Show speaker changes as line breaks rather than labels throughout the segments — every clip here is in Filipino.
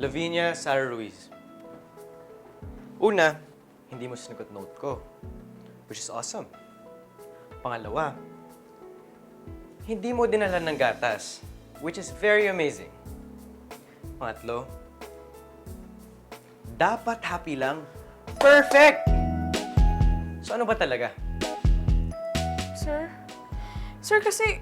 Lavinia Sara Ruiz. Una, hindi mo sinagot note ko, which is awesome. Pangalawa, hindi mo dinala ng gatas, which is very amazing. Pangatlo, dapat happy lang. Perfect! So ano ba talaga?
Sir? Sir, kasi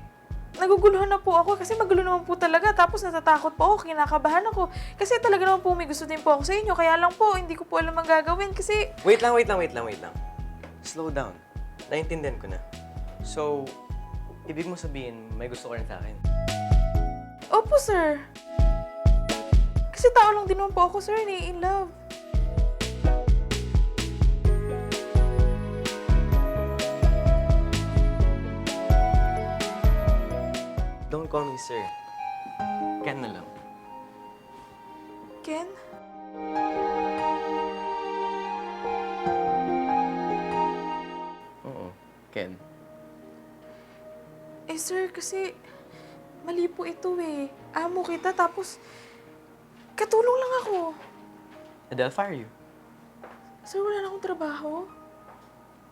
naguguluhan na po ako kasi magulo naman po talaga. Tapos natatakot po ako, kinakabahan ako. Kasi talaga naman po may gusto din po ako sa inyo. Kaya lang po, hindi ko po alam ang gagawin kasi...
Wait lang. Slow down. Naintindihan ko na. So, ibig mo sabihin, may gusto ka rin sa akin?
Opo, sir. Kasi tao lang din naman po ako, sir. In love.
Don't call me sir. Ken na lang.
Ken?
Oo, Ken.
Eh, sir, kasi mali po ito eh. Amo kita, tapos katulong lang ako.
And I'll fire you.
Sir, wala na akong trabaho.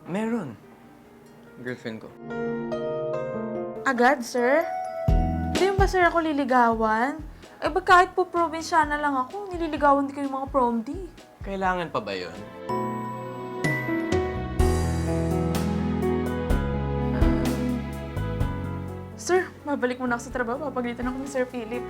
Meron. Girlfriend ko.
Agad, sir? Hindi ba, sir, ako liligawan? Eh, ba kahit po probinsyana lang ako, nililigawan din kayo mga prom-D.
Kailangan pa ba yun?
Sir, mabalik muna ako sa trabaho. Papagalitan ako ni Sir Philip.